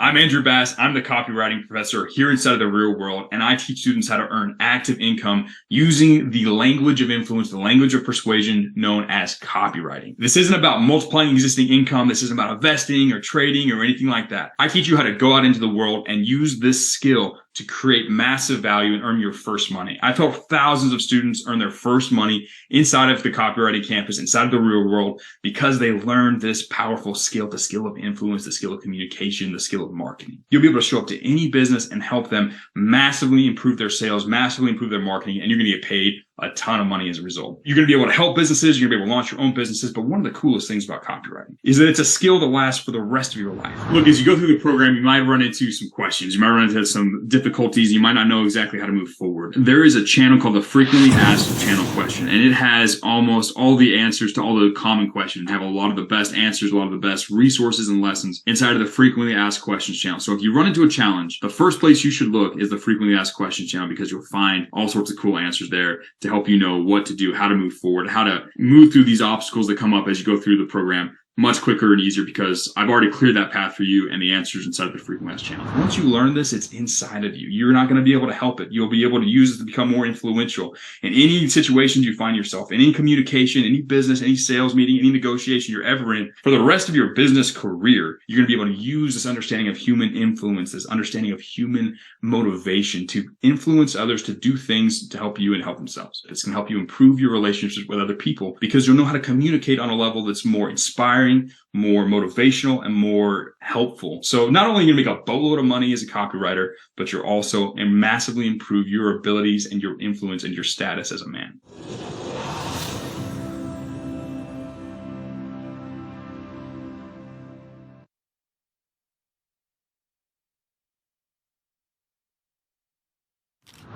I'm Andrew Bass. I'm the copywriting professor here inside of the real world, and I teach students how to earn active income using the language of influence, the language of persuasion known as copywriting. This isn't about multiplying existing income. This isn't about investing or trading or anything like that. I teach you how to go out into the world and use this skill to create massive value and earn your first money. I've helped thousands of students earn their first money inside of the copywriting campus, inside of the real world, because they learned this powerful skill, the skill of influence, the skill of communication, the skill of marketing. You'll be able to show up to any business and help them massively improve their sales, massively improve their marketing, and you're going to get paid a ton of money as a result. You're going to be able to help businesses. You're going to be able to launch your own businesses. But one of the coolest things about copywriting is that it's a skill that lasts for the rest of your life. Look, as you go through the program, you might run into some questions. You might run into some difficulties. You might not know exactly how to move forward. There is a channel called the Frequently Asked Channel Question, and it has almost all the answers to all the common questions. Have a lot of the best answers, a lot of the best resources and lessons inside of the Frequently Asked Questions channel. So if you run into a challenge, the first place you should look is the Frequently Asked Questions channel, because you'll find all sorts of cool answers there to help you know what to do, how to move forward, how to move through these obstacles that come up as you go through the program much quicker and easier, because I've already cleared that path for you and the answers inside of the Frequently Asked channel. Once you learn this, it's inside of you. You're not going to be able to help it. You'll be able to use it to become more influential in any situations you find yourself in, any communication, any business, any sales meeting, any negotiation you're ever in. For the rest of your business career, you're going to be able to use this understanding of human influence, this understanding of human motivation to influence others to do things to help you and help themselves. It's going to help you improve your relationships with other people, because you'll know how to communicate on a level that's more inspiring, more motivational, and more helpful. So not only are you going to make a boatload of money as a copywriter, but you're also going to massively improve your abilities and your influence and your status as a man.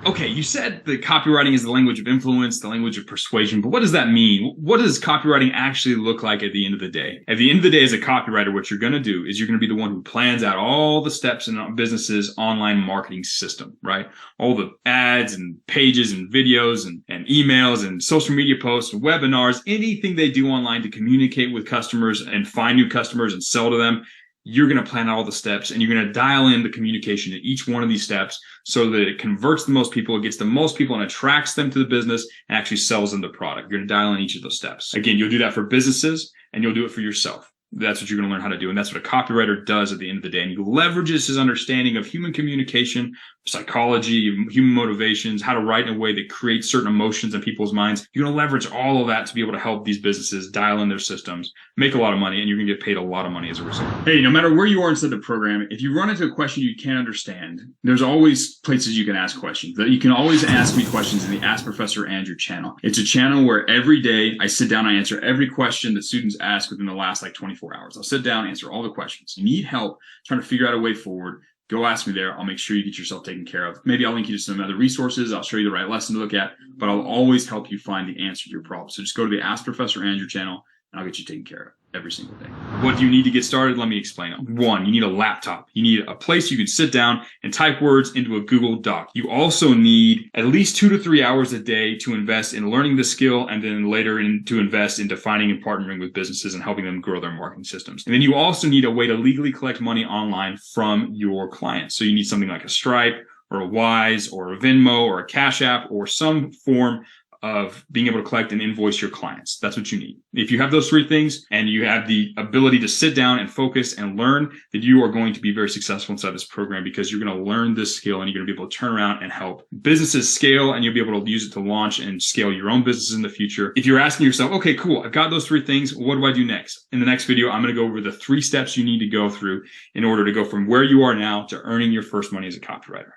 Okay, you said that copywriting is the language of influence, the language of persuasion, but what does that mean? What does copywriting actually look like at the end of the day? At the end of the day, as a copywriter, what you're going to do is you're going to be the one who plans out all the steps in a business's online marketing system, right? All the ads and pages and videos and emails and social media posts and webinars, anything they do online to communicate with customers and find new customers and sell to them. You're going to plan out all the steps, and you're going to dial in the communication at each one of these steps so that it converts the most people, it gets the most people, and attracts them to the business and actually sells them the product. You're going to dial in each of those steps. Again, you'll do that for businesses, and you'll do it for yourself. That's what you're going to learn how to do. And that's what a copywriter does at the end of the day. And he leverages his understanding of human communication, psychology, human motivations, how to write in a way that creates certain emotions in people's minds. You're going to leverage all of that to be able to help these businesses dial in their systems, make a lot of money, and you're going to get paid a lot of money as a result. Hey, no matter where you are inside the program, if you run into a question you can't understand, there's always places you can ask questions. You can always ask me questions in the Ask Professor Andrew channel. It's a channel where every day I sit down, I answer every question that students ask within the last 24 hours. I'll sit down, answer all the questions. You need help trying to figure out a way forward, go ask me there. I'll make sure you get yourself taken care of. Maybe I'll link you to some other resources. I'll show you the right lesson to look at, but I'll always help you find the answer to your problem. So just go to the Ask Professor Andrew channel, and I'll get you taken care of every single day. What do you need to get started? Let me explain it. One, you need a laptop. You need a place you can sit down and type words into a Google Doc. You also need at least 2 to 3 hours a day to invest in learning the skill, and then later to invest in defining and partnering with businesses and helping them grow their marketing systems. And then you also need a way to legally collect money online from your clients. So you need something like a Stripe or a Wise or a Venmo or a Cash App or some form of being able to collect and invoice your clients. That's what you need. If you have those 3 things and you have the ability to sit down and focus and learn, then you are going to be very successful inside this program, because you're going to learn this skill and you're going to be able to turn around and help businesses scale, and you'll be able to use it to launch and scale your own businesses in the future. If you're asking yourself, okay, cool, I've got those 3 things, what do I do next? In the next video, I'm going to go over the 3 steps you need to go through in order to go from where you are now to earning your first money as a copywriter.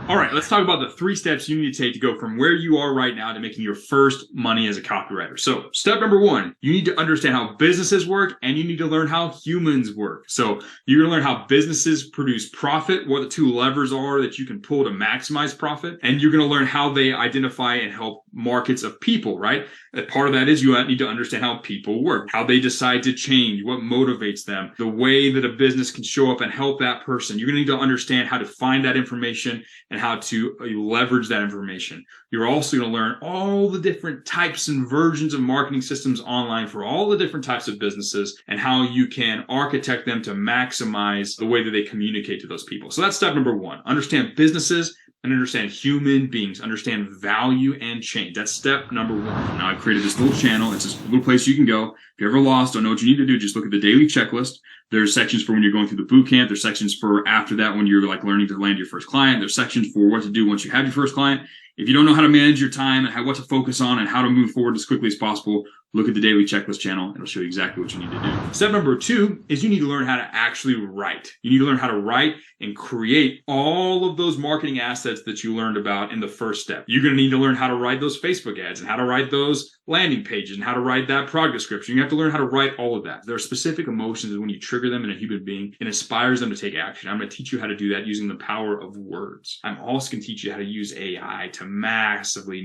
All right, let's talk about the 3 steps you need to take to go from where you are right now to making your first money as a copywriter. So step number 1, you need to understand how businesses work, and you need to learn how humans work. So you're going to learn how businesses produce profit, what the 2 levers are that you can pull to maximize profit, and you're going to learn how they identify and help markets of people, right? Part of that is you need to understand how people work, how they decide to change, what motivates them, the way that a business can show up and help that person. You're going to need to understand how to find that information and how to leverage that information. You're also going to learn all the different types and versions of marketing systems online for all the different types of businesses and how you can architect them to maximize the way that they communicate to those people. So that's step number one. Understand businesses and understand human beings, understand value and change. That's step number one. Now I've created this little channel. It's this little place you can go. If you're ever lost, don't know what you need to do, just look at the daily checklist. There's sections for when you're going through the boot camp. There's sections for after that when you're like learning to land your first client. There's sections for what to do once you have your first client. If you don't know how to manage your time and what to focus on and how to move forward as quickly as possible, look at the daily checklist channel. It'll show you exactly what you need to do. Step number two is you need to learn how to actually write. You need to learn how to write and create all of those marketing assets that you learned about in the first step. You're going to need to learn how to write those Facebook ads and how to write those landing pages and how to write that product description. You have to learn how to write all of that. There are specific emotions when you trigger them in a human being, it inspires them to take action. I'm going to teach you how to do that using the power of words. I'm also going to teach you how to use AI to massively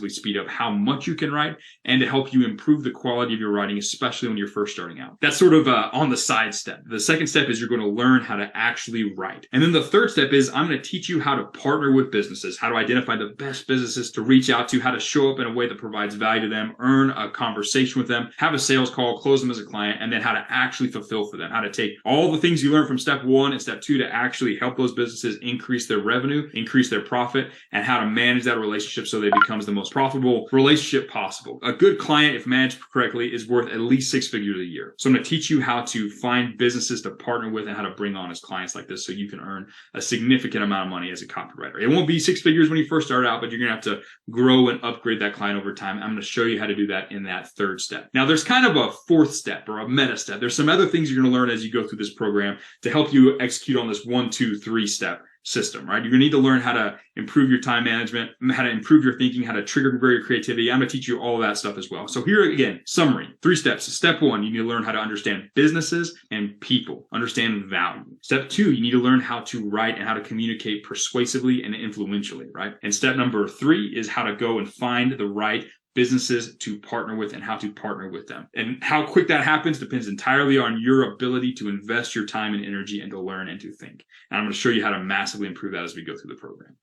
speed up how much you can write and to help you improve the quality of your writing, especially when you're first starting out. That's sort of on the side step. The second step is you're going to learn how to actually write. And then the third step is I'm going to teach you how to partner with businesses, how to identify the best businesses to reach out to, how to show up in a way that provides value to them, earn a conversation with them, have a sales call, close them as a client, and then how to actually fulfill for them, how to take all the things you learned from step one and step two to actually help those businesses increase their revenue, increase their profit, and how to manage that relationship so that it becomes the most profitable relationship possible. A good client, if managed correctly, is worth at least 6 figures a year. So I'm going to teach you how to find businesses to partner with and how to bring on as clients like this so you can earn a significant amount of money as a copywriter. It won't be 6 figures when you first start out, but you're going to have to grow and upgrade that client over time. I'm going to show you how to do that in that third step. Now, there's kind of a fourth step or a meta step. There's some other things you're going to learn as you go through this program to help you execute on this 1, 2, 3 step system, right? You're going to need to learn how to improve your time management, how to improve your thinking, how to trigger your creativity. I'm going to teach you all of that stuff as well. So here again, summary, 3 steps. Step 1, you need to learn how to understand businesses and people, understand value. Step 2, you need to learn how to write and how to communicate persuasively and influentially, right? And step number 3 is how to go and find the right businesses to partner with and how to partner with them. And how quick that happens depends entirely on your ability to invest your time and energy and to learn and to think. And I'm going to show you how to massively improve that as we go through the program.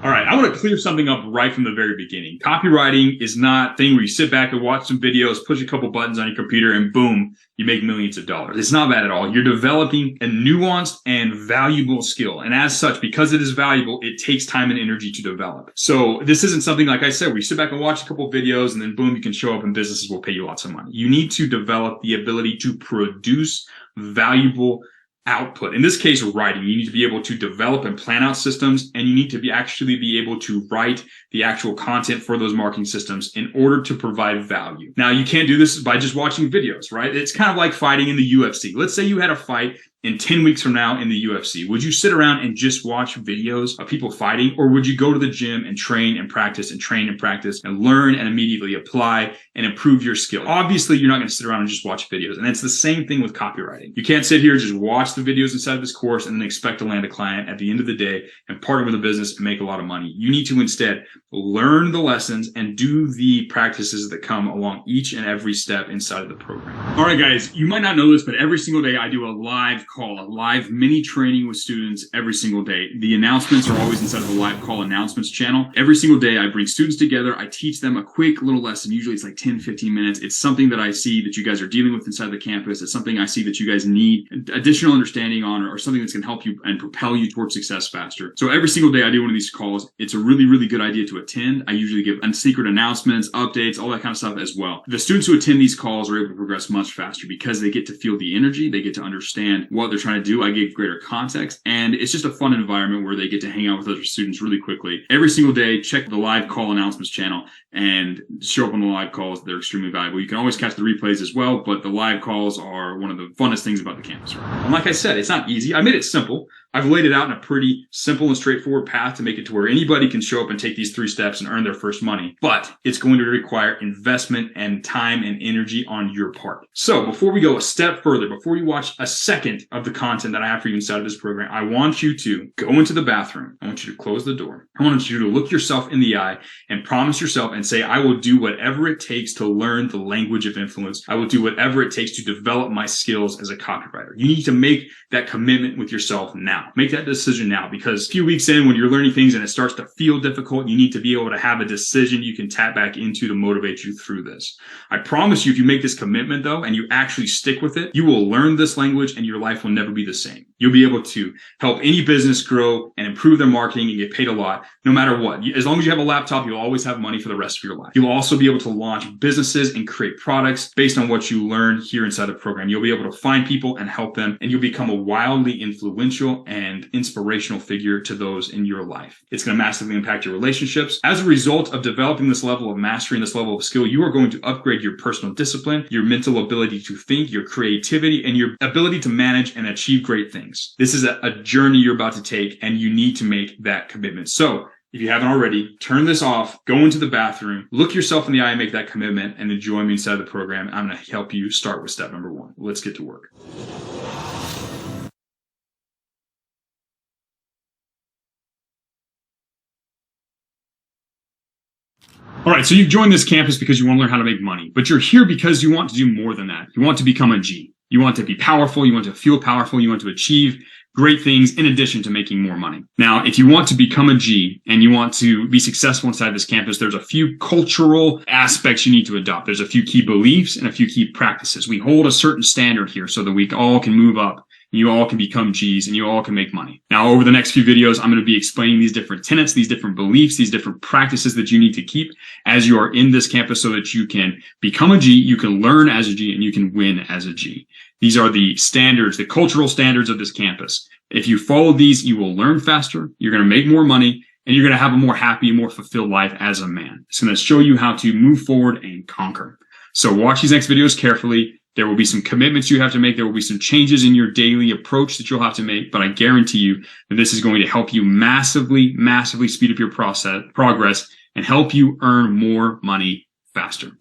All right, I want to clear something up right from the very beginning. Copywriting is not a thing where you sit back and watch some videos, push a couple buttons on your computer, and boom, you make millions of dollars. It's not that at all. You're developing a nuanced and valuable skill. And as such, because it is valuable, it takes time and energy to develop. So this isn't something, like I said, where you sit back and watch a couple videos and then boom, you can show up and businesses will pay you lots of money. You need to develop the ability to produce valuable output. In this case, writing. You need to be able to develop and plan out systems, and you need to actually be able to write the actual content for those marketing systems in order to provide value. Now, you can't do this by just watching videos, right? It's kind of like fighting in the UFC. Let's say you had a fight in 10 weeks from now in the UFC. Would you sit around and just watch videos of people fighting, or would you go to the gym and train and practice and train and practice and learn and immediately apply and improve your skill? Obviously, you're not going to sit around and just watch videos. And it's the same thing with copywriting. You can't sit here and just watch the videos inside of this course and then expect to land a client at the end of the day and partner with a business and make a lot of money. You need to instead learn the lessons and do the practices that come along each and every step inside of the program. All right, guys, you might not know this, but every single day I do a live call, a live mini training with students every single day. The announcements are always inside of the live call announcements channel. Every single day I bring students together. I teach them a quick little lesson. Usually it's like 10, 15 minutes. It's something that I see that you guys are dealing with inside the campus. It's something I see that you guys need additional understanding on, or something that's going to help you and propel you towards success faster. So every single day I do one of these calls. It's a really, really good idea to attend. I usually give secret announcements, updates, all that kind of stuff as well. The students who attend these calls are able to progress much faster because they get to feel the energy. They get to understand what they're trying to do. I give greater context, and it's just a fun environment where they get to hang out with other students really quickly. Every single day, check the live call announcements channel and show up on the live calls. They're extremely valuable. You can always catch the replays as well, but the live calls are one of the funnest things about the campus. And like I said, it's not easy. I made it simple, I've laid it out in a pretty simple and straightforward path to make it to where anybody can show up and take these 3 steps and earn their first money. But it's going to require investment and time and energy on your part. So before we go a step further, before you watch a second of the content that I have for you inside of this program, I want you to go into the bathroom. I want you to close the door. I want you to look yourself in the eye and promise yourself and say, I will do whatever it takes to learn the language of influence. I will do whatever it takes to develop my skills as a copywriter. You need to make that commitment with yourself now. Make that decision now, because a few weeks in, when you're learning things and it starts to feel difficult, you need to be able to have a decision you can tap back into to motivate you through this. I promise you, if you make this commitment though, and you actually stick with it, you will learn this language and your life will never be the same. You'll be able to help any business grow and improve their marketing and get paid a lot, no matter what. As long as you have a laptop, you'll always have money for the rest of your life. You'll also be able to launch businesses and create products based on what you learn here inside the program. You'll be able to find people and help them, and you'll become a wildly influential and inspirational figure to those in your life. It's going to massively impact your relationships. As a result of developing this level of mastery and this level of skill, you are going to upgrade your personal discipline, your mental ability to think, your creativity, and your ability to manage and achieve great things. This is a journey you're about to take, and you need to make that commitment. So if you haven't already, turn this off, go into the bathroom, look yourself in the eye and make that commitment, and then join me inside the program. I'm going to help you start with step number 1. Let's get to work. All right, so you've joined this campus because you want to learn how to make money, but you're here because you want to do more than that. You want to become a G. You want to be powerful. You want to feel powerful. You want to achieve great things in addition to making more money. Now, if you want to become a G and you want to be successful inside this campus, there's a few cultural aspects you need to adopt. There's a few key beliefs and a few key practices. We hold a certain standard here so that we all can move up. You all can become G's and you all can make money. Now, over the next few videos, I'm going to be explaining these different tenets, these different beliefs, these different practices that you need to keep as you are in this campus so that you can become a G, you can learn as a G, and you can win as a G. These are the standards, the cultural standards of this campus. If you follow these, you will learn faster, you're going to make more money, and you're going to have a more happy, more fulfilled life as a man. It's going to show you how to move forward and conquer. So watch these next videos carefully. There will be some commitments you have to make. There will be some changes in your daily approach that you'll have to make, but I guarantee you that this is going to help you massively, massively speed up your progress and help you earn more money faster.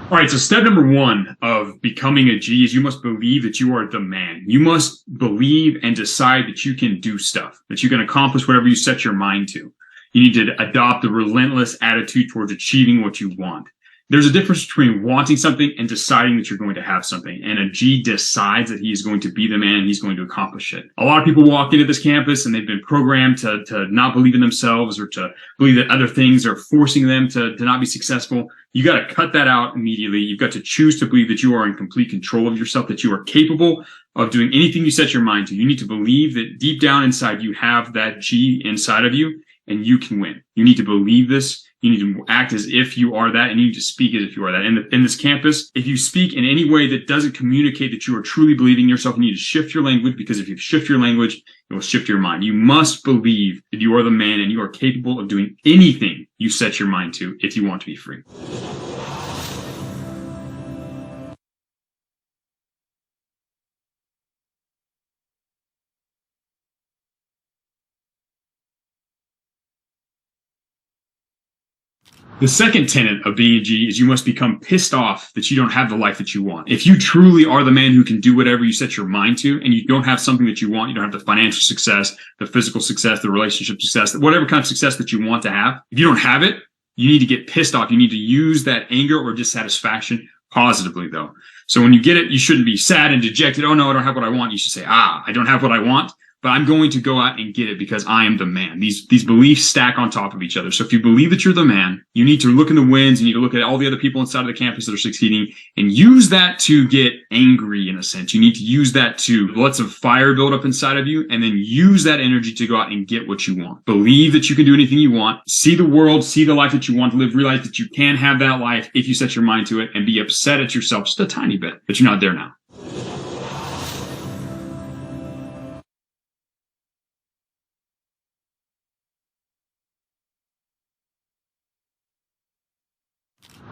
All right, so step number 1 of becoming a G is you must believe that you are the man. You must believe and decide that you can do stuff, that you can accomplish whatever you set your mind to. You need to adopt a relentless attitude towards achieving what you want. There's a difference between wanting something and deciding that you're going to have something. And a G decides that he is going to be the man and he's going to accomplish it. A lot of people walk into this campus and they've been programmed to not believe in themselves or to believe that other things are forcing them to not be successful. You got to cut that out immediately. You've got to choose to believe that you are in complete control of yourself, that you are capable of doing anything you set your mind to. You need to believe that deep down inside you have that G inside of you and you can win. You need to believe this. You need to act as if you are that, and you need to speak as if you are that. In this campus, if you speak in any way that doesn't communicate that you are truly believing in yourself, you need to shift your language, because if you shift your language, it will shift your mind. You must believe that you are the man and you are capable of doing anything you set your mind to if you want to be free. The second tenet of being a G is you must become pissed off that you don't have the life that you want. If you truly are the man who can do whatever you set your mind to, and you don't have something that you want, you don't have the financial success, the physical success, the relationship success, whatever kind of success that you want to have, if you don't have it, you need to get pissed off. You need to use that anger or dissatisfaction positively, though. So when you get it, you shouldn't be sad and dejected. Oh no, I don't have what I want. You should say, I don't have what I want, but I'm going to go out and get it because I am the man. These beliefs stack on top of each other. So if you believe that you're the man, you need to look in the wins, you need to look at all the other people inside of the campus that are succeeding and use that to get angry in a sense. You need to use that to let some fire build up inside of you and then use that energy to go out and get what you want. Believe that you can do anything you want. See the world, see the life that you want to live. Realize that you can have that life if you set your mind to it, and be upset at yourself just a tiny bit that you're not there now.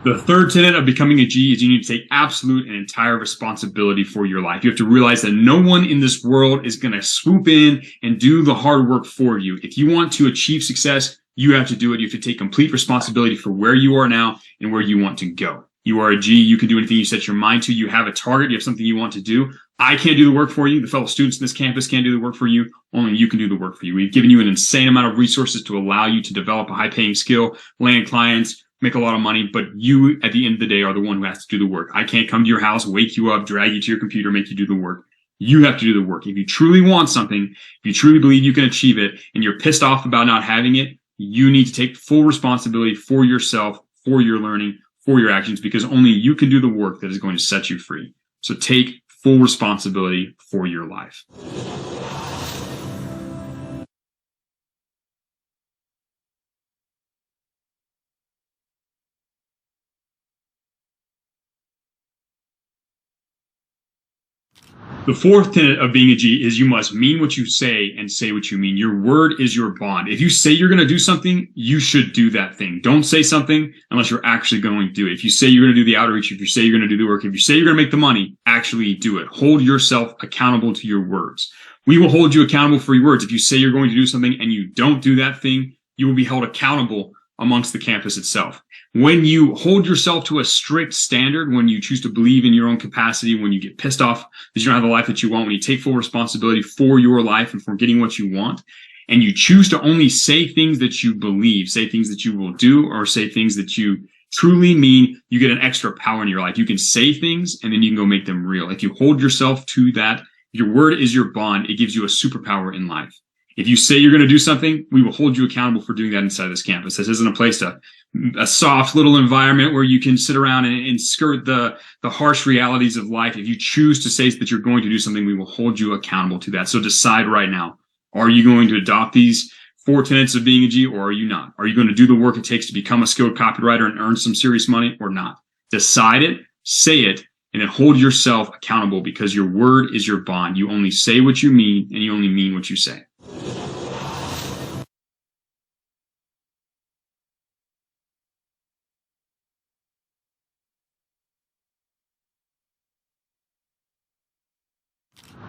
The third tenet of becoming a G is you need to take absolute and entire responsibility for your life. You have to realize that no one in this world is going to swoop in and do the hard work for you. If you want to achieve success, you have to do it. You have to take complete responsibility for where you are now and where you want to go. You are a G. You can do anything you set your mind to. You have a target. You have something you want to do. I can't do the work for you. The fellow students in this campus can't do the work for you. Only you can do the work for you. We've given you an insane amount of resources to allow you to develop a high-paying skill, land clients, make a lot of money, but you, at the end of the day, are the one who has to do the work. I can't come to your house, wake you up, drag you to your computer, make you do the work. You have to do the work. If you truly want something, if you truly believe you can achieve it, and you're pissed off about not having it, you need to take full responsibility for yourself, for your learning, for your actions, because only you can do the work that is going to set you free. So take full responsibility for your life. The fourth tenet of being a G is you must mean what you say and say what you mean. Your word is your bond. If you say you're going to do something, you should do that thing. Don't say something unless you're actually going to do it. If you say you're going to do the outreach, if you say you're going to do the work, if you say you're going to make the money, actually do it. Hold yourself accountable to your words. We will hold you accountable for your words. If you say you're going to do something and you don't do that thing, you will be held accountable amongst the campus itself. When you hold yourself to a strict standard, when you choose to believe in your own capacity, when you get pissed off that you don't have the life that you want, when you take full responsibility for your life and for getting what you want, and you choose to only say things that you believe, say things that you will do, or say things that you truly mean, you get an extra power in your life. You can say things and then you can go make them real. If you hold yourself to that, your word is your bond. It gives you a superpower in life. If you say you're going to do something, we will hold you accountable for doing that inside this campus. This isn't a soft little environment where you can sit around and skirt the harsh realities of life. If you choose to say that you're going to do something, we will hold you accountable to that. So decide right now, are you going to adopt these 4 tenets of being a G, or are you not? Are you going to do the work it takes to become a skilled copywriter and earn some serious money, or not? Decide it, say it, and then hold yourself accountable, because your word is your bond. You only say what you mean, and you only mean what you say.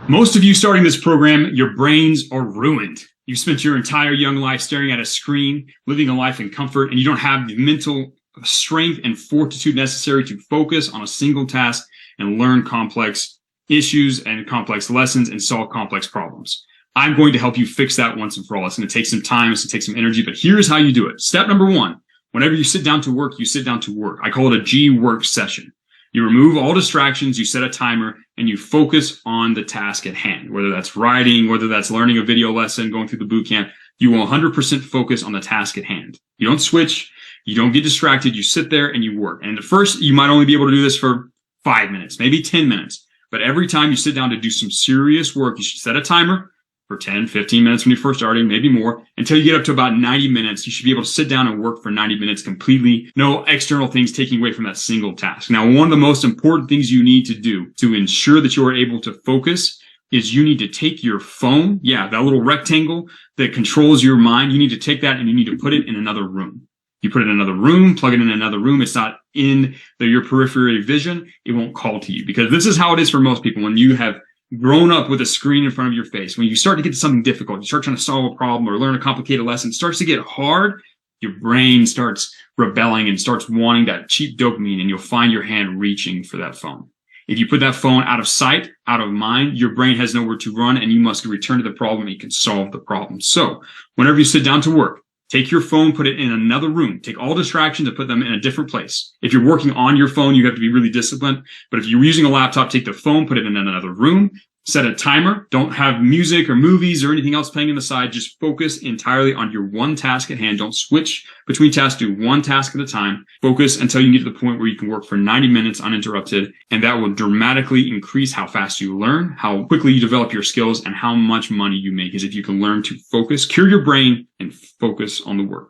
Most of you starting this program, your brains are ruined. You've spent your entire young life staring at a screen, living a life in comfort, and you don't have the mental strength and fortitude necessary to focus on a single task and learn complex issues and complex lessons and solve complex problems. I'm going to help you fix that once and for all. It's going to take some time, it's going to take some energy, but here's how you do it. Step number 1, whenever you sit down to work, you sit down to work. I call it a G work session. You remove all distractions, you set a timer, and you focus on the task at hand. Whether that's writing, whether that's learning a video lesson, going through the boot camp, you will 100% focus on the task at hand. You don't switch, you don't get distracted, you sit there and you work. And at first, you might only be able to do this for 5 minutes, maybe 10 minutes. But every time you sit down to do some serious work, you should set a timer for 10, 15 minutes when you're first starting, maybe more, until you get up to about 90 minutes. You should be able to sit down and work for 90 minutes completely. No external things taking away from that single task. Now, one of the most important things you need to do to ensure that you are able to focus is you need to take your phone, that little rectangle that controls your mind, you need to take that and you need to put it in another room. You put it in another room, plug it in another room. It's not in your periphery vision. It won't call to you, because this is how it is for most people. When you have grown up with a screen in front of your face, when you start to get to something difficult, you start trying to solve a problem or learn a complicated lesson, it starts to get hard, your brain starts rebelling and starts wanting that cheap dopamine, and you'll find your hand reaching for that phone. If you put that phone out of sight, out of mind, your brain has nowhere to run, and you must return to the problem and you can solve the problem. So whenever you sit down to work, take your phone, put it in another room. Take all distractions and put them in a different place. If you're working on your phone, you have to be really disciplined. But if you're using a laptop, take the phone, put it in another room, set a timer. Don't have music or movies or anything else playing on the side. Just focus entirely on your one task at hand. Don't switch between tasks. Do one task at a time. Focus until you get to the point where you can work for 90 minutes uninterrupted. And that will dramatically increase how fast you learn, how quickly you develop your skills, and how much money you make, is if you can learn to focus, cure your brain, and focus on the work.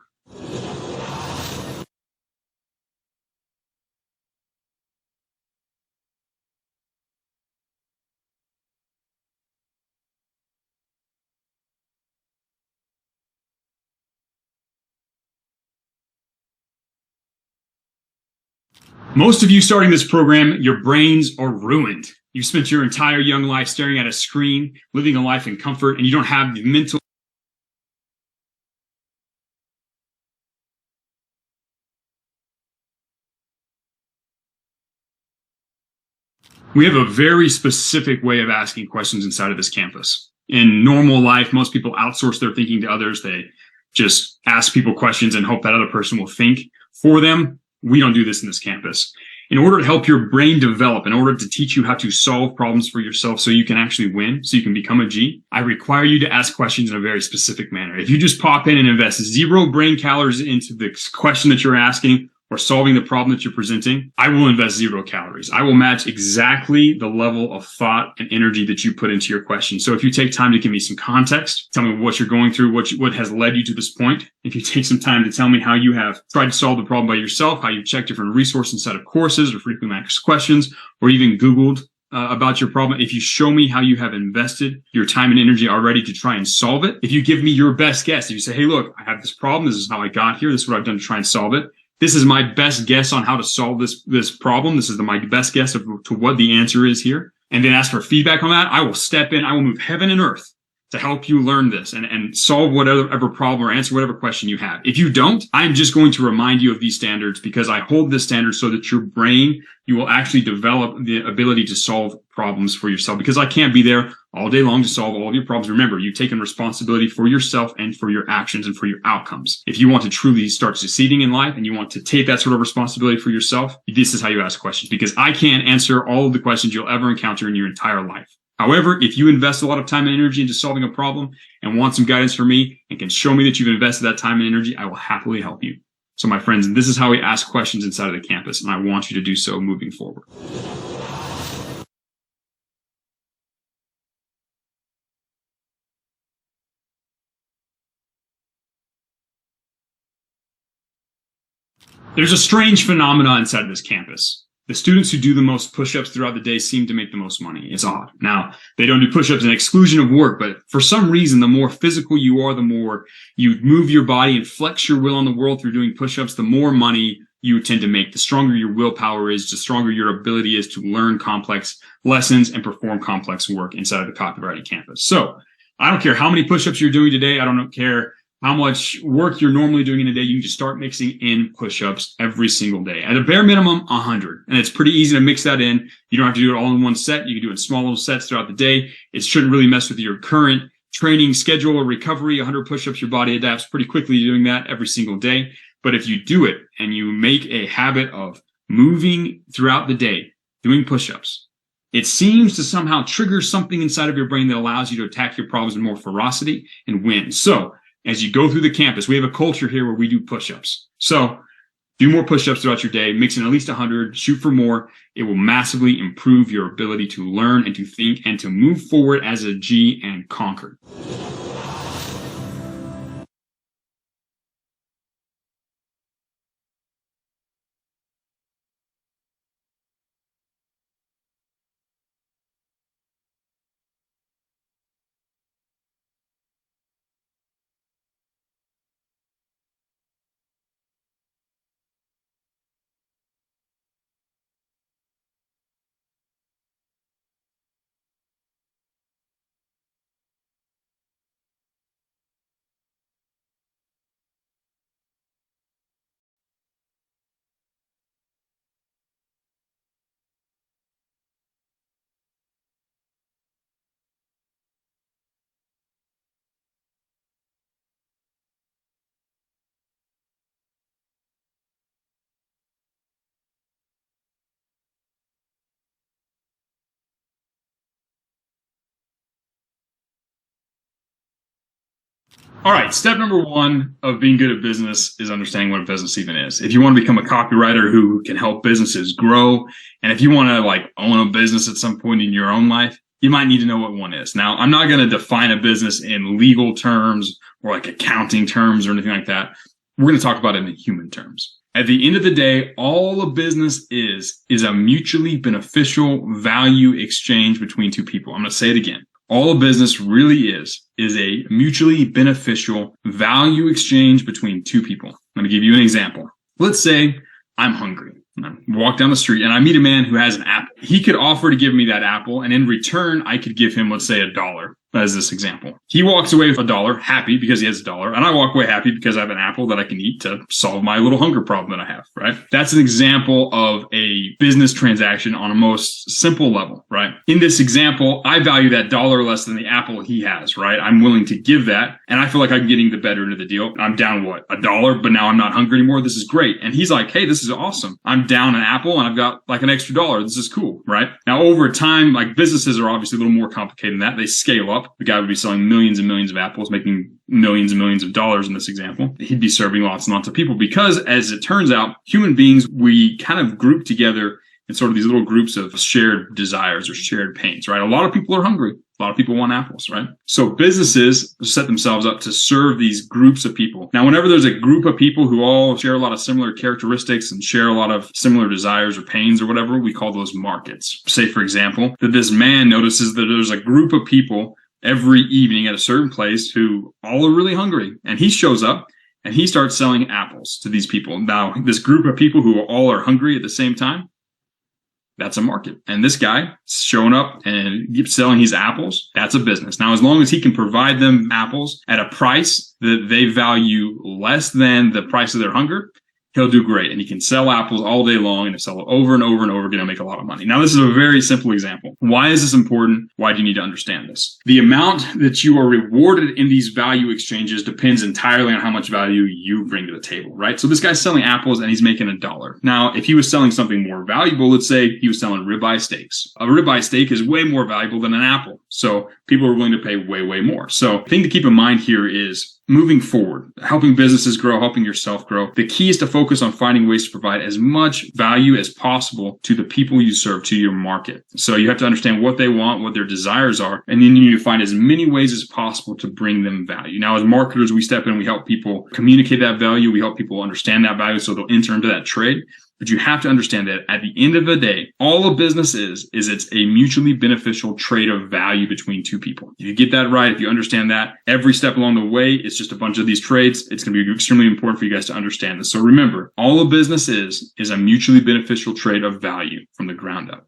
Most of you starting this program, your brains are ruined. You've spent your entire young life staring at a screen, living a life in comfort, and you don't have the mental. We have a very specific way of asking questions inside of this campus. In normal life, most people outsource their thinking to others. They just ask people questions and hope that other person will think for them. We don't do this in this campus. In order to help your brain develop, in order to teach you how to solve problems for yourself so you can actually win, so you can become a G, I require you to ask questions in a very specific manner. If you just pop in and invest 0 brain calories into the question that you're asking or solving the problem that you're presenting, I will invest 0 calories. I will match exactly the level of thought and energy that you put into your question. So if you take time to give me some context, tell me what you're going through, what has led you to this point. If you take some time to tell me how you have tried to solve the problem by yourself, how you've checked different resources inside of courses or frequently asked questions, or even Googled about your problem. If you show me how you have invested your time and energy already to try and solve it, if you give me your best guess, if you say, hey, look, I have this problem. This is how I got here. This is what I've done to try and solve it. This is my best guess on how to solve this problem. This is my best guess to what the answer is here. And then ask for feedback on that. I will step in. I will move heaven and earth to help you learn this and solve whatever problem or answer whatever question you have. If you don't, I'm just going to remind you of these standards because I hold this standard so that your brain, you will actually develop the ability to solve problems for yourself because I can't be there all day long to solve all of your problems. Remember, you've taken responsibility for yourself and for your actions and for your outcomes. If you want to truly start succeeding in life and you want to take that sort of responsibility for yourself, this is how you ask questions because I can't answer all of the questions you'll ever encounter in your entire life. However, if you invest a lot of time and energy into solving a problem and want some guidance from me and can show me that you've invested that time and energy, I will happily help you. So my friends, this is how we ask questions inside of the campus, and I want you to do so moving forward. There's a strange phenomenon inside of this campus. The students who do the most push-ups throughout the day seem to make the most money. It's odd. Now, they don't do push-ups in exclusion of work, but for some reason, the more physical you are, the more you move your body and flex your will on the world through doing push-ups, the more money you tend to make. The stronger your willpower is, the stronger your ability is to learn complex lessons and perform complex work inside of the copywriting campus. So I don't care how many push-ups you're doing today. I don't care how much work you're normally doing in a day. You can just start mixing in push-ups every single day. At a bare minimum, 100. And it's pretty easy to mix that in. You don't have to do it all in one set. You can do it in small little sets throughout the day. It shouldn't really mess with your current training schedule or recovery. 100 push-ups, your body adapts pretty quickly to doing that every single day. But if you do it and you make a habit of moving throughout the day, doing push-ups, it seems to somehow trigger something inside of your brain that allows you to attack your problems with more ferocity and win. So as you go through the campus, we have a culture here where we do push-ups. So do more push-ups throughout your day, mix in at least 100, shoot for more. It will massively improve your ability to learn and to think and to move forward as a G and conquer. All right, step number 1 of being good at business is understanding what a business even is. If you want to become a copywriter who can help businesses grow, and if you want to own a business at some point in your own life, you might need to know what one is. Now, I'm not going to define a business in legal terms or accounting terms or anything like that. We're going to talk about it in human terms. At the end of the day, all a business is a mutually beneficial value exchange between two people. I'm going to say it again. All a business really is a mutually beneficial value exchange between two people. I'm going to give you an example. Let's say I'm hungry I walk down the street and I meet a man who has an apple. He could offer to give me that apple, and in return, I could give him, let's say, $1, as this example. He walks away with $1, happy because he has $1, and I walk away happy because I have an apple that I can eat to solve my little hunger problem that I have, right? That's an example of a business transaction on a most simple level, right? In this example, I value that $1 less than the apple he has, right? I'm willing to give that, and I feel like I'm getting the better end of the deal. I'm down, what, $1, but now I'm not hungry anymore. This is great. And he's like, hey, this is awesome. I'm down an apple and I've got like an extra $1. This is cool, right? Now, over time, like businesses are obviously a little more complicated than that. They scale up. The guy would be selling millions and millions of apples, making millions and millions of dollars in this example. He'd be serving lots and lots of people because, as it turns out, human beings, we kind of group together in sort of these little groups of shared desires or shared pains, right? A lot of people are hungry. A lot of people want apples, right? So businesses set themselves up to serve these groups of people. Now, whenever there's a group of people who all share a lot of similar characteristics and share a lot of similar desires or pains or whatever, we call those markets. Say, for example, that this man notices that there's a group of people every evening at a certain place who all are really hungry. And he shows up and he starts selling apples to these people. Now, this group of people who all are hungry at the same time, that's a market. And this guy showing up and selling his apples, that's a business. Now, as long as he can provide them apples at a price that they value less than the price of their hunger, he'll do great. And he can sell apples all day long and sell it over and over and over again and make a lot of money. Now, this is a very simple example. Why is this important? Why do you need to understand this? The amount that you are rewarded in these value exchanges depends entirely on how much value you bring to the table, right? So this guy's selling apples and he's making $1. Now, if he was selling something more valuable, let's say he was selling ribeye steaks. A ribeye steak is way more valuable than an apple. So people are willing to pay way, way more. So the thing to keep in mind here is, moving forward, helping businesses grow, helping yourself grow, the key is to focus on finding ways to provide as much value as possible to the people you serve, to your market. So you have to understand what they want, what their desires are, and then you need to find as many ways as possible to bring them value. Now, as marketers, we step in, we help people communicate that value, we help people understand that value so they'll enter into that trade. But you have to understand that at the end of the day, all a business is it's a mutually beneficial trade of value between two people. If you get that right, if you understand that, every step along the way, it's just a bunch of these trades. It's going to be extremely important for you guys to understand this. So remember, all a business is a mutually beneficial trade of value from the ground up.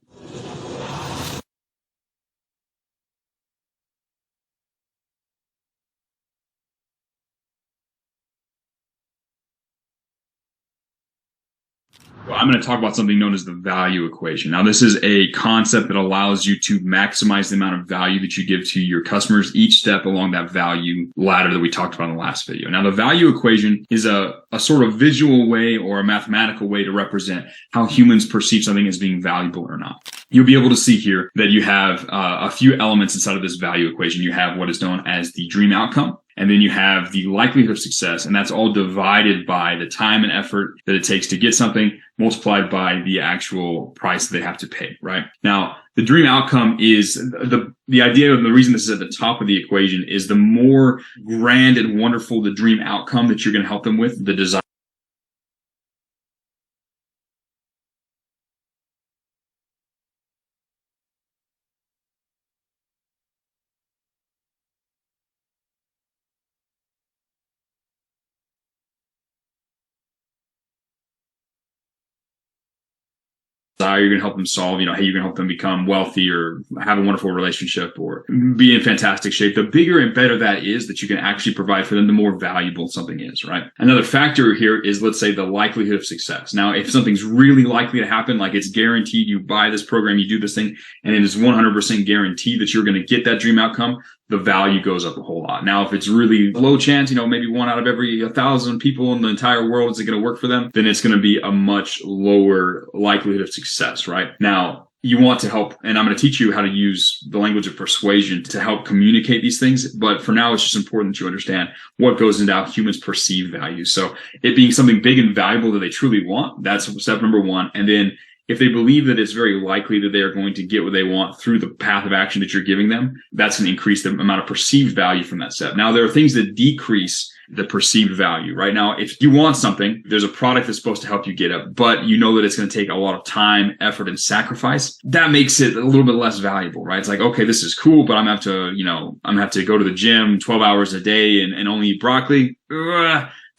Well, I'm going to talk about something known as the value equation. Now, this is a concept that allows you to maximize the amount of value that you give to your customers each step along that value ladder that we talked about in the last video. Now, the value equation is a sort of visual way or a mathematical way to represent how humans perceive something as being valuable or not. You'll be able to see here that you have a few elements inside of this value equation. You have what is known as the dream outcome. And then you have the likelihood of success, and that's all divided by the time and effort that it takes to get something multiplied by the actual price that they have to pay, right? Now, the dream outcome is the idea, and the reason this is at the top of the equation is the more grand and wonderful the dream outcome that you're going to help them with, the desire. You're going to help them solve, hey, you're going to help them become wealthy or have a wonderful relationship or be in fantastic shape. The bigger and better that is that you can actually provide for them, the more valuable something is, right? Another factor here is, let's say, the likelihood of success. Now, if something's really likely to happen, like it's guaranteed, you buy this program, you do this thing, and it is 100% guaranteed that you're going to get that dream outcome, the value goes up a whole lot. Now, if it's really low chance, maybe 1 out of every 1,000 people in the entire world is going to work for them, then it's going to be a much lower likelihood of success, right? Now, you want to help, and I'm going to teach you how to use the language of persuasion to help communicate these things. But for now, it's just important that you understand what goes into how humans perceive value. So it being something big and valuable that they truly want, that's step number one. And then if they believe that it's very likely that they are going to get what they want through the path of action that you're giving them, that's going to increase the amount of perceived value from that step. Now, there are things that decrease the perceived value. Right now, if you want something, there's a product that's supposed to help you get it, but you know that it's going to take a lot of time, effort, and sacrifice. That makes it a little bit less valuable, right? It's like, okay, this is cool, but I'm going to have to go to the gym 12 hours a day and only eat broccoli.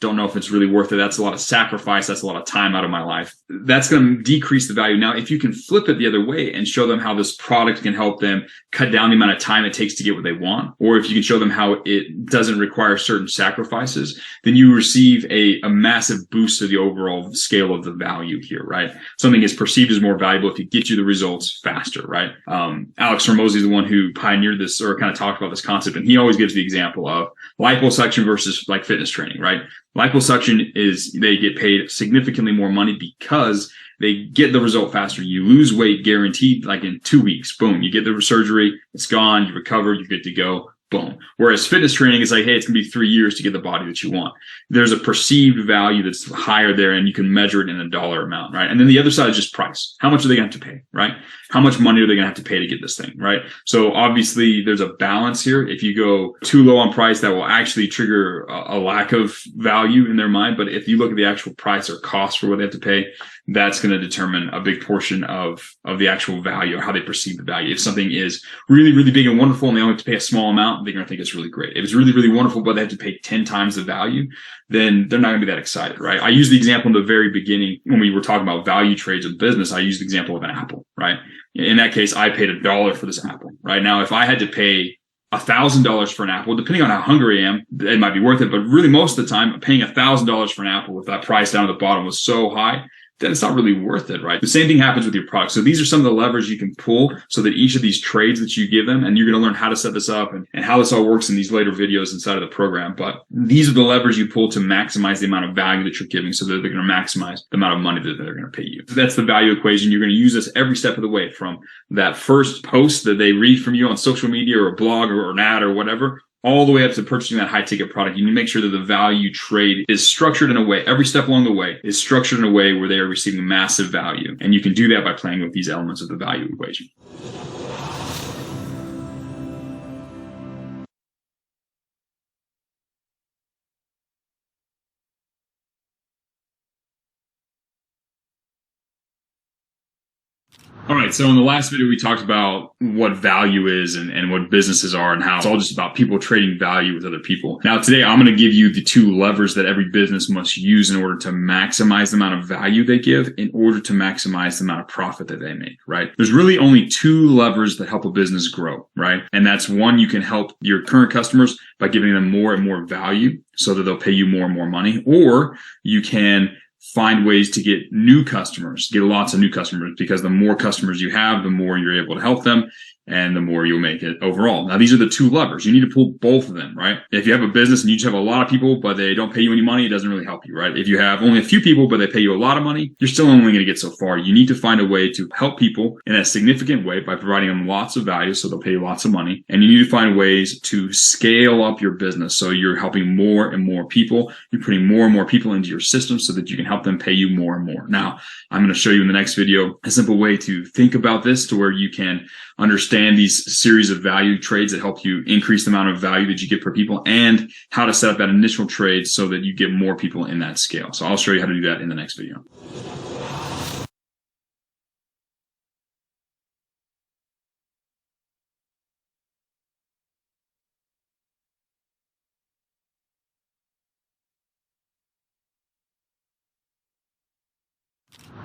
don't know if it's really worth it. That's a lot of sacrifice. That's a lot of time out of my life. That's going to decrease the value. Now, if you can flip it the other way and show them how this product can help them cut down the amount of time it takes to get what they want, or if you can show them how it doesn't require certain sacrifices, then you receive a massive boost to the overall scale of the value here, right? Something is perceived as more valuable if it gets you the results faster, right? Alex Hormozi is the one who pioneered this or kind of talked about this concept, and he always gives the example of liposuction versus like fitness training, right? Liposuction is they get paid significantly more money because they get the result faster. You lose weight guaranteed like in 2 weeks. Boom. You get the surgery. It's gone. You recover. You're good to go. Boom. Whereas fitness training is like, hey, it's going to be 3 years to get the body that you want. There's a perceived value that's higher there, and you can measure it in a dollar amount, right? And then the other side is just price. How much are they going to have to pay, right? How much money are they going to have to pay to get this thing, right? So obviously there's a balance here. If you go too low on price, that will actually trigger a lack of value in their mind. But if you look at the actual price or cost for what they have to pay, that's going to determine a big portion of the actual value or how they perceive the value. If something is really, really big and wonderful and they only have to pay a small amount, they're going to think it's really great. If it's really, really wonderful, but they have to pay 10 times the value, then they're not going to be that excited, right? I used the example in the very beginning when we were talking about value trades of business. I used the example of an apple, right? In that case, I paid $1 for this apple, right? Now, if I had to pay $1,000 for an apple, depending on how hungry I am, it might be worth it. But really, most of the time, paying $1,000 for an apple with that price down at the bottom was so high, then it's not really worth it, right? The same thing happens with your product. So these are some of the levers you can pull so that each of these trades that you give them, and you're going to learn how to set this up and how this all works in these later videos inside of the program. But these are the levers you pull to maximize the amount of value that you're giving so that they're going to maximize the amount of money that they're going to pay you. So that's the value equation. You're going to use this every step of the way, from that first post that they read from you on social media or a blog or an ad or whatever, all the way up to purchasing that high ticket product. You need to make sure that the value trade is structured in a way, every step along the way is structured in a way where they are receiving massive value. And you can do that by playing with these elements of the value equation. All right. So in the last video, we talked about what value is and what businesses are and how it's all just about people trading value with other people. Now, today, I'm going to give you the 2 levers that every business must use in order to maximize the amount of value they give in order to maximize the amount of profit that they make, right? There's really only 2 levers that help a business grow, right? And that's one, you can help your current customers by giving them more and more value so that they'll pay you more and more money, or you can find ways to get new customers, get lots of new customers, because the more customers you have, the more you're able to help them and the more you'll make it overall. Now, these are the 2 levers. You need to pull both of them, right? If you have a business and you just have a lot of people, but they don't pay you any money, it doesn't really help you, right? If you have only a few people, but they pay you a lot of money, you're still only going to get so far. You need to find a way to help people in a significant way by providing them lots of value so they'll pay you lots of money. And you need to find ways to scale up your business so you're helping more and more people. You're putting more and more people into your system so that you can help them pay you more and more. Now, I'm going to show you in the next video a simple way to think about this to where you can understand these series of value trades that help you increase the amount of value that you get per people, and how to set up that initial trade so that you get more people in that scale. So I'll show you how to do that in the next video.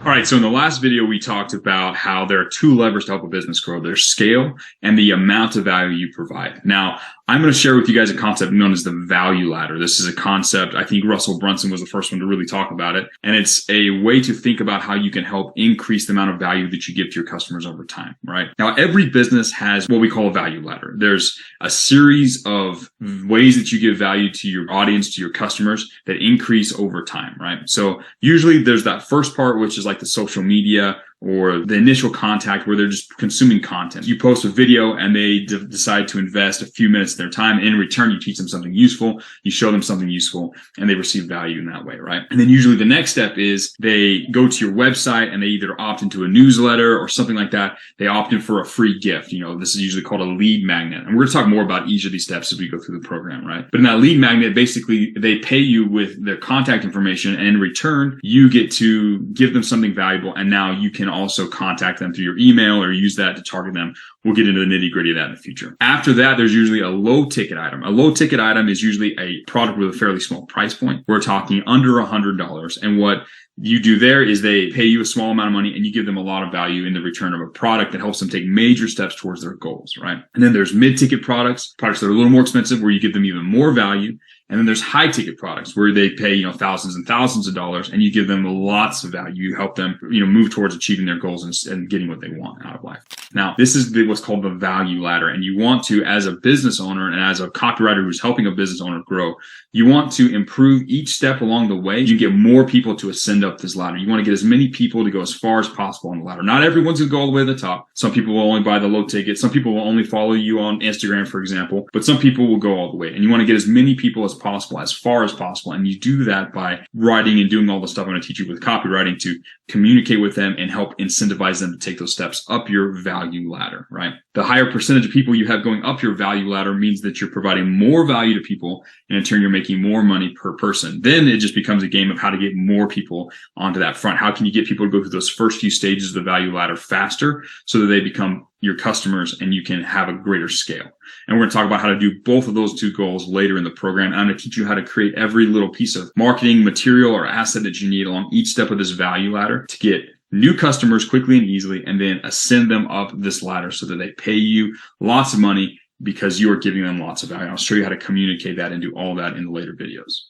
All right. So in the last video, we talked about how there are 2 levers to help a business grow. There's scale and the amount of value you provide. Now, I'm going to share with you guys a concept known as the value ladder. This is a concept, I think Russell Brunson was the first one to really talk about it. And it's a way to think about how you can help increase the amount of value that you give to your customers over time, right? Now, every business has what we call a value ladder. There's a series of ways that you give value to your audience, to your customers, that increase over time, right? So usually there's that first part, which is like the social media or the initial contact where they're just consuming content. You post a video and they decide to invest a few minutes of their time. In return, you teach them something useful, you show them something useful, and they receive value in that way, right? And then usually the next step is they go to your website and they either opt into a newsletter or something like that. They opt in for a free gift. You know, this is usually called a lead magnet. And we're going to talk more about each of these steps as we go through the program, right? But in that lead magnet, basically they pay you with their contact information, and in return, you get to give them something valuable. And now you can also contact them through your email or use that to target them. We'll get into the nitty gritty of that in the future. After that, there's usually a low ticket item. A low ticket item is usually a product with a fairly small price point. We're talking under $100. And what you do there is they pay you a small amount of money and you give them a lot of value in the return of a product that helps them take major steps towards their goals, right? And then there's mid-ticket products that are a little more expensive where you give them even more value. And then there's high ticket products where they pay, thousands and thousands of dollars and you give them lots of value. You help them, move towards achieving their goals and getting what they want out of life. Now, this is what's called the value ladder. And you want to, as a business owner and as a copywriter who's helping a business owner grow, you want to improve each step along the way. You get more people to ascend up this ladder. You want to get as many people to go as far as possible on the ladder. Not everyone's going to go all the way to the top. Some people will only buy the low ticket. Some people will only follow you on Instagram, for example, but some people will go all the way. And you want to get as many people as possible, as far as possible. And you do that by writing and doing all the stuff I'm going to teach you with copywriting to communicate with them and help incentivize them to take those steps up your value ladder, right? The higher percentage of people you have going up your value ladder means that you're providing more value to people, and in turn, you're making more money per person. Then it just becomes a game of how to get more people onto that front. How can you get people to go through those first few stages of the value ladder faster so that they become your customers and you can have a greater scale? And we're going to talk about how to do both of those two goals later in the program. And I'm going to teach you how to create every little piece of marketing material or asset that you need along each step of this value ladder to get new customers quickly and easily, and then ascend them up this ladder so that they pay you lots of money because you are giving them lots of value. I'll show you how to communicate that and do all that in the later videos.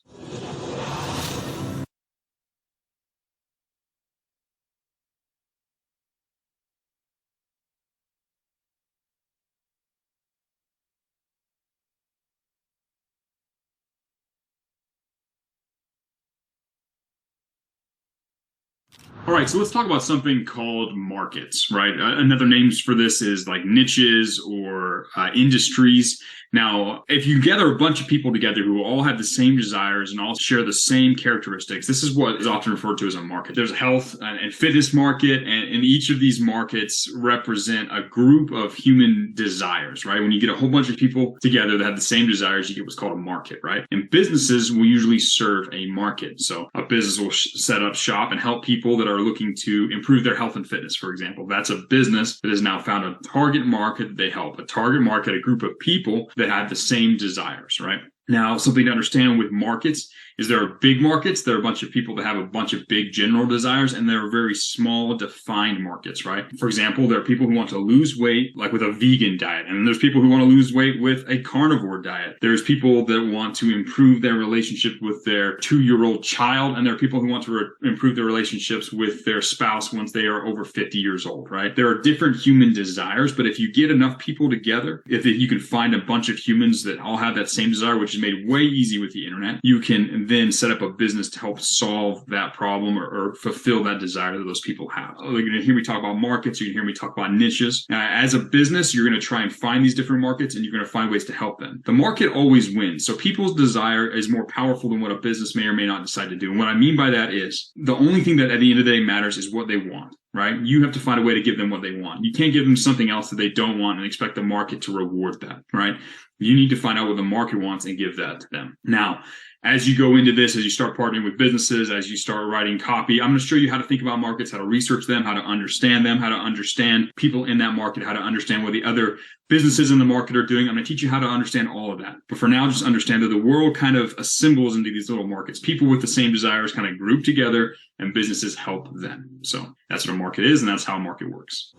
All right, so let's talk about something called markets, right? Another names for this is like niches or industries. Now, if you gather a bunch of people together who all have the same desires and all share the same characteristics, this is what is often referred to as a market. There's a health and fitness market, and each of these markets represent a group of human desires, right? When you get a whole bunch of people together that have the same desires, you get what's called a market, right? And businesses will usually serve a market. So a business will set up shop and help people that are looking to improve their health and fitness, for example. That's a business that has now found a target market that they help, a target market, a group of people that have the same desires, right? Now, something to understand with markets is there are big markets. There are a bunch of people that have a bunch of big general desires, and there are very small defined markets, right? For example, there are people who want to lose weight, like with a vegan diet. And then there's people who want to lose weight with a carnivore diet. There's people that want to improve their relationship with their 2-year-old child. And there are people who want to improve their relationships with their spouse once they are over 50 years old, right? There are different human desires, but if you get enough people together, if you can find a bunch of humans that all have that same desire, which is made way easy with the internet, you can then set up a business to help solve that problem or fulfill that desire that those people have. You're going to hear me talk about markets. You're going to hear me talk about niches. As a business, you're going to try and find these different markets and you're going to find ways to help them. The market always wins. So people's desire is more powerful than what a business may or may not decide to do. And what I mean by that is the only thing that at the end of the day matters is what they want. Right? You have to find a way to give them what they want. You can't give them something else that they don't want and expect the market to reward that, right? You need to find out what the market wants and give that to them. Now, as you go into this, as you start partnering with businesses, as you start writing copy, I'm going to show you how to think about markets, how to research them, how to understand people in that market, how to understand what the other businesses in the market are doing. I'm going to teach you how to understand all of that. But for now, just understand that the world kind of assembles into these little markets. People with the same desires kind of group together and businesses help them. So that's what a market is, and that's how a market works.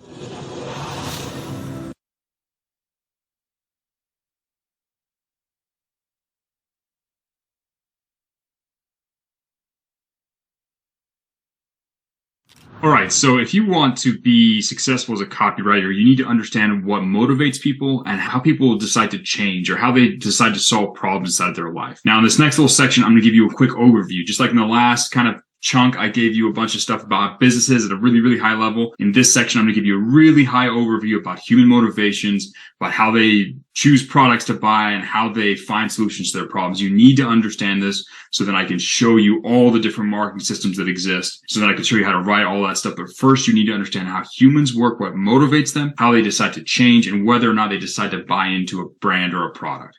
All right. So if you want to be successful as a copywriter, you need to understand what motivates people and how people decide to change or how they decide to solve problems inside their life. Now, in this next little section, I'm going to give you a quick overview, just like in the last kind of chunk, I gave you a bunch of stuff about businesses at a really, really high level. In this section, I'm going to give you a really high overview about human motivations, about how they choose products to buy and how they find solutions to their problems. You need to understand this so that I can show you all the different marketing systems that exist, so that I can show you how to write all that stuff. But first, you need to understand how humans work, what motivates them, how they decide to change, and whether or not they decide to buy into a brand or a product.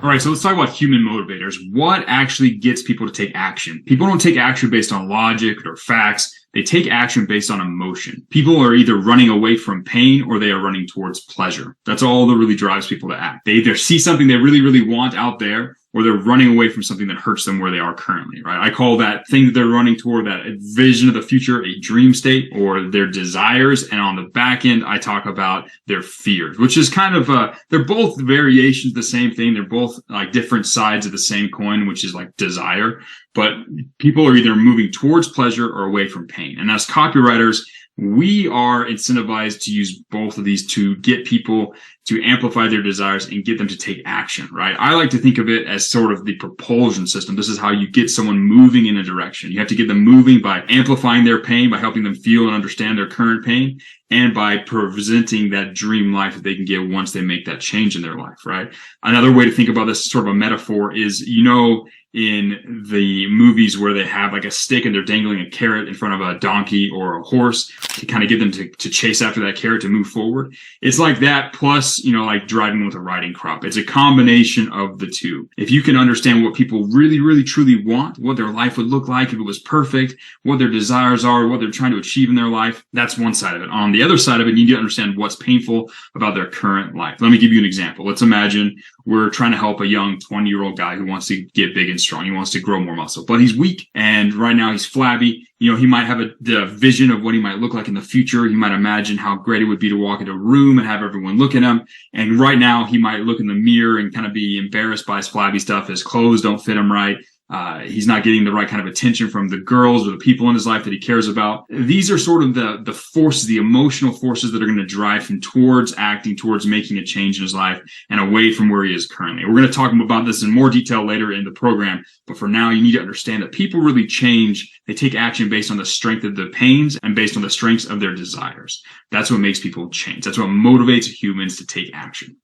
All right, so let's talk about human motivators. What actually gets people to take action? People don't take action based on logic or facts. They take action based on emotion. People are either running away from pain or they are running towards pleasure. That's all that really drives people to act. They either see something they really, really want out there, or they're running away from something that hurts them where they are currently, right? I call that thing that they're running toward, that vision of the future, a dream state, or their desires. And on the back end, I talk about their fears, which is kind of, they're both variations of the same thing. They're both like different sides of the same coin, which is like desire. But people are either moving towards pleasure or away from pain. And as copywriters, we are incentivized to use both of these to get people to amplify their desires and get them to take action, right? I like to think of it as sort of the propulsion system. This is how you get someone moving in a direction. You have to get them moving by amplifying their pain, by helping them feel and understand their current pain, and by presenting that dream life that they can get once they make that change in their life, right? Another way to think about this, sort of a metaphor, is, in the movies where they have like a stick and they're dangling a carrot in front of a donkey or a horse to kind of get them to chase after that carrot to move forward. It's like that plus, like driving with a riding crop. It's a combination of the two. If you can understand what people really, really, truly want, what their life would look like if it was perfect, what their desires are, what they're trying to achieve in their life, that's one side of it. On the other side of it, you need to understand what's painful about their current life. Let me give you an example. Let's imagine we're trying to help a young 20-year-old guy who wants to get big and strong. He wants to grow more muscle, but he's weak. And right now he's flabby. He might have the vision of what he might look like in the future. He might imagine how great it would be to walk into a room and have everyone look at him. And right now he might look in the mirror and kind of be embarrassed by his flabby stuff. His clothes don't fit him right. He's not getting the right kind of attention from the girls or the people in his life that he cares about. These are sort of the forces, the emotional forces that are going to drive him towards acting, towards making a change in his life and away from where he is currently. We're going to talk about this in more detail later in the program. But for now, you need to understand that people really change. They take action based on the strength of the pains and based on the strengths of their desires. That's what makes people change. That's what motivates humans to take action.